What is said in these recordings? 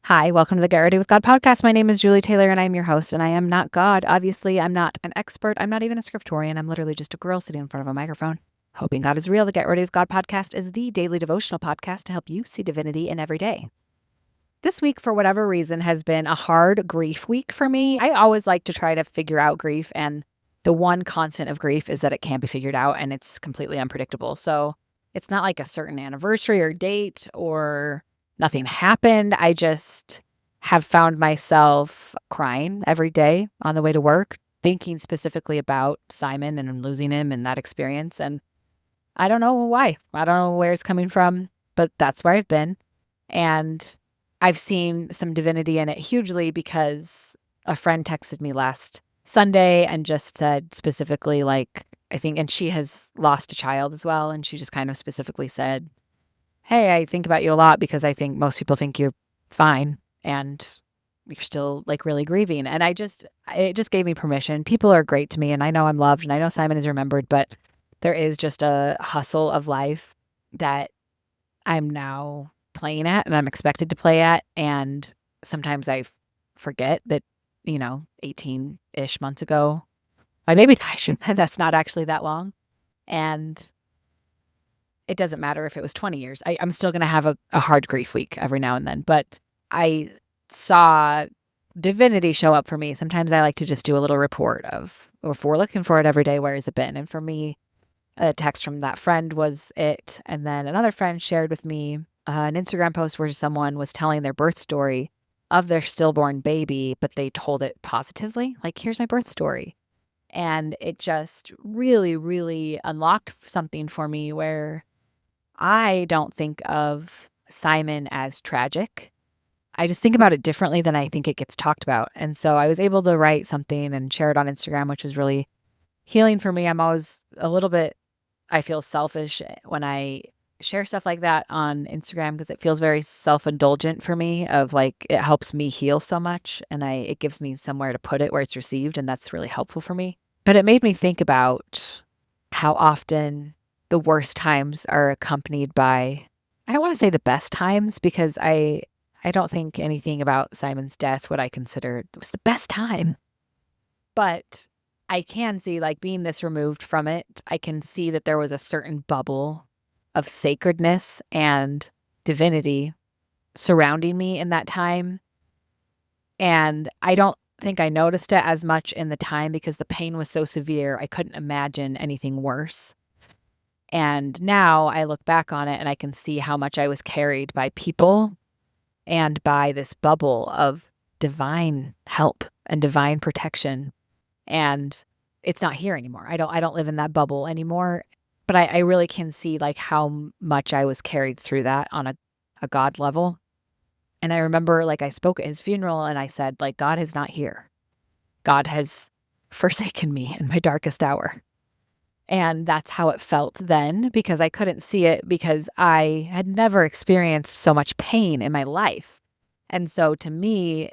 Hi, welcome to the Get Ready with God podcast. My name is Julie Taylor and I'm your host, and I am not God. Obviously, I'm not an expert. I'm not even a scriptorian. I'm literally just a girl sitting in front of a microphone. Hoping God is real. The Get Ready with God podcast is the daily devotional podcast to help you see divinity in every day. This week, for whatever reason, has been a hard grief week for me. I always like to try to figure out grief, and the one constant of grief is that it can't be figured out and it's completely unpredictable. So it's not like a certain anniversary or date or nothing happened. I just have found myself crying every day on the way to work, thinking specifically about Simon and losing him and that experience. And I don't know why. I don't know where it's coming from, but that's where I've been. And I've seen some divinity in it hugely because a friend texted me last Sunday and just said specifically, like, I think, and she has lost a child as well. And she just kind of specifically said, hey, I think about you a lot because I think most people think you're fine and you're still like really grieving. And it just gave me permission. People are great to me and I know I'm loved and I know Simon is remembered, but there is just a hustle of life that I'm now playing at and I'm expected to play at. And sometimes I forget that, 18-ish months ago, my baby died. That's not actually that long. And it doesn't matter if it was 20 years. I'm still going to have a hard grief week every now and then. But I saw divinity show up for me. Sometimes I like to just do a little report of, or if we're looking for it every day, where has it been? And for me, a text from that friend was it. And then another friend shared with me an Instagram post where someone was telling their birth story of their stillborn baby, but they told it positively. Like, here's my birth story. And it just really, really unlocked something for me where I don't think of Simon as tragic. I just think about it differently than I think it gets talked about. And so I was able to write something and share it on Instagram, which was really healing for me. I'm always a little bit, I feel selfish when I share stuff like that on Instagram because it feels very self-indulgent for me, of like it helps me heal so much and it gives me somewhere to put it where it's received, and that's really helpful for me. But it made me think about how often the worst times are accompanied by, I don't want to say the best times, because I don't think anything about Simon's death would I consider it was the best time. But I can see, like, being this removed from it, I can see that there was a certain bubble of sacredness and divinity surrounding me in that time. And I don't think I noticed it as much in the time because the pain was so severe. I couldn't imagine anything worse. And now I look back on it and I can see how much I was carried by people and by this bubble of divine help and divine protection. And it's not here anymore. I don't live in that bubble anymore. But I really can see like how much I was carried through that on a God level. And I remember, like, I spoke at his funeral and I said, like, God is not here. God has forsaken me in my darkest hour. And that's how it felt then, because I couldn't see it because I had never experienced so much pain in my life. And so to me,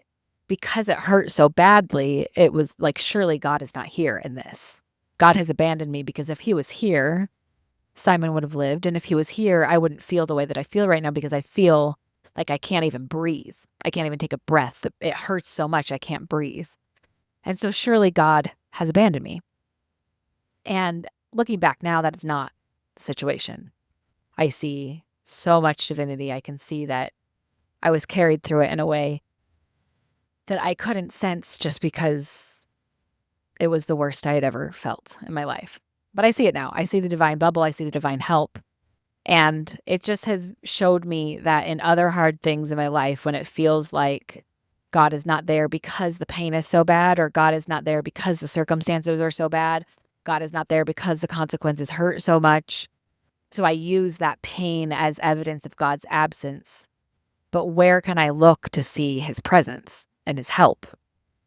because it hurt so badly, it was like, surely God is not here in this. God has abandoned me, because if he was here, Simon would have lived. And if he was here, I wouldn't feel the way that I feel right now, because I feel like I can't even breathe. I can't even take a breath. It hurts so much I can't breathe. And so surely God has abandoned me. And looking back now, that is not the situation. I see so much divinity. I can see that I was carried through it in a way that I couldn't sense just because it was the worst I had ever felt in my life. But I see it now. I see the divine bubble. I see the divine help. And it just has showed me that in other hard things in my life, when it feels like God is not there because the pain is so bad, or God is not there because the circumstances are so bad, God is not there because the consequences hurt so much. So I use that pain as evidence of God's absence. But where can I look to see his presence and his help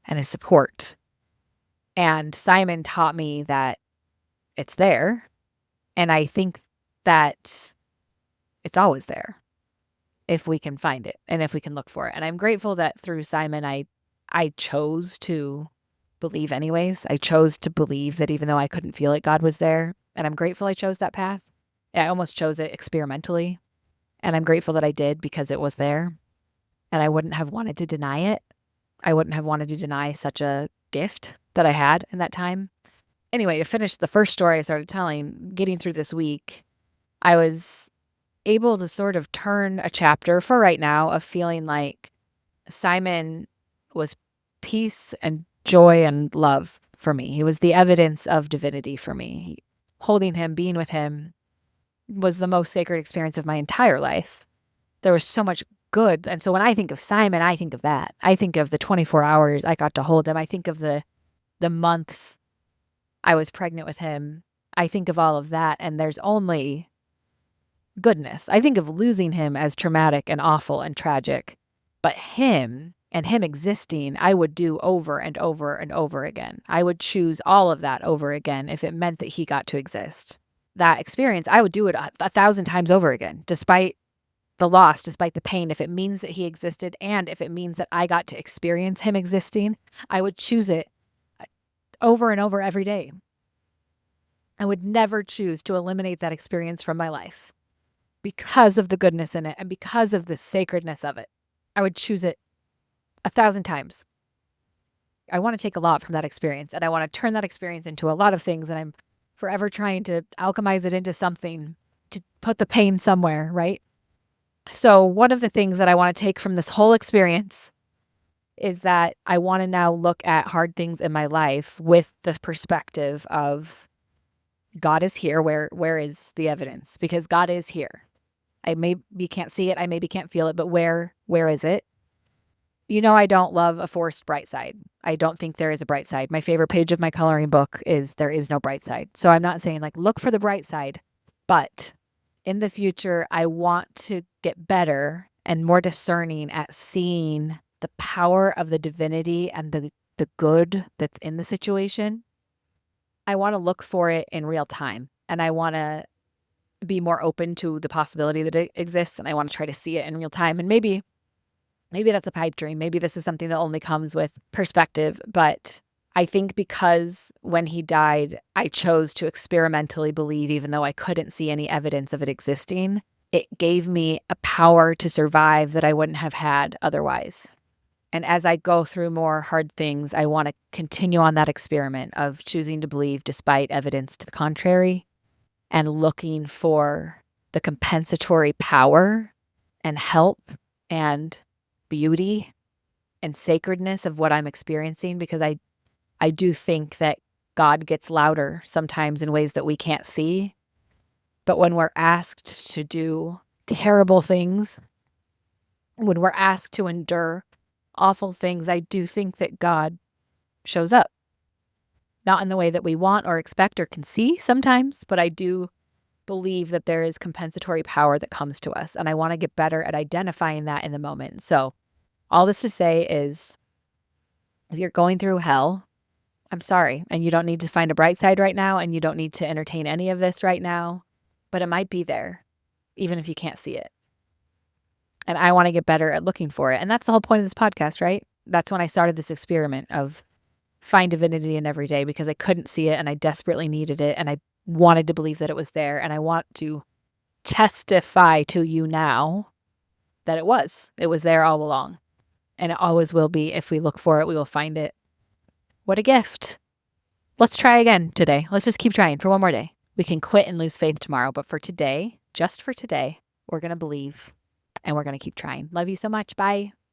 and his support? And Simon taught me that it's there. And I think that it's always there if we can find it and if we can look for it. And I'm grateful that through Simon, I chose to believe anyways. I chose to believe that even though I couldn't feel it, God was there. And I'm grateful I chose that path. I almost chose it experimentally. And I'm grateful that I did, because it was there. and I wouldn't have wanted to deny it. I wouldn't have wanted to deny such a gift that I had in that time. Anyway, to finish the first story I started telling, getting through this week, I was able to sort of turn a chapter for right now of feeling like Simon was peace and joy and love for me. He was the evidence of divinity for me. Holding him, being with him was the most sacred experience of my entire life. There was so much good. And so when I think of Simon, I think of that. I think of the 24 hours I got to hold him. I think of the months I was pregnant with him. I think of all of that. And there's only goodness. I think of losing him as traumatic and awful and tragic. But him and him existing, I would do over and over and over again. I would choose all of that over again if it meant that he got to exist. That experience, I would do it 1,000 times over again, despite the loss, despite the pain. If it means that he existed and if it means that I got to experience him existing, I would choose it over and over every day. I would never choose to eliminate that experience from my life because of the goodness in it and because of the sacredness of it. I would choose it 1,000 times. I want to take a lot from that experience, and I want to turn that experience into a lot of things, and I'm forever trying to alchemize it into something, to put the pain somewhere, right? So one of the things that I want to take from this whole experience is that I want to now look at hard things in my life with the perspective of God is here. Where is the evidence? Because God is here. I maybe can't see it. I maybe can't feel it, but where is it? You know, I don't love a forced bright side. I don't think there is a bright side. My favorite page of my coloring book is there is no bright side. So I'm not saying like, look for the bright side, but in the future, I want to get better and more discerning at seeing the power of the divinity and the good that's in the situation. I want to look for it in real time, and I want to be more open to the possibility that it exists, and I want to try to see it in real time. And maybe that's a pipe dream. Maybe this is something that only comes with perspective. But I think because when he died, I chose to experimentally believe, even though I couldn't see any evidence of it existing, it gave me a power to survive that I wouldn't have had otherwise. And as I go through more hard things, I want to continue on that experiment of choosing to believe despite evidence to the contrary and looking for the compensatory power and help and beauty and sacredness of what I'm experiencing, because I do think that God gets louder sometimes in ways that we can't see. But when we're asked to do terrible things, when we're asked to endure awful things, I do think that God shows up. Not in the way that we want or expect or can see sometimes, but I do believe that there is compensatory power that comes to us. And I want to get better at identifying that in the moment. So all this to say is, if you're going through hell, I'm sorry. And you don't need to find a bright side right now. And you don't need to entertain any of this right now. But it might be there, even if you can't see it. And I want to get better at looking for it. And that's the whole point of this podcast, right? That's when I started this experiment of find divinity in every day, because I couldn't see it and I desperately needed it. And I wanted to believe that it was there. And I want to testify to you now that it was there all along. And it always will be. If we look for it, we will find it. What a gift. Let's try again today. Let's just keep trying for one more day. We can quit and lose faith tomorrow. But for today, just for today, we're going to believe and we're going to keep trying. Love you so much. Bye.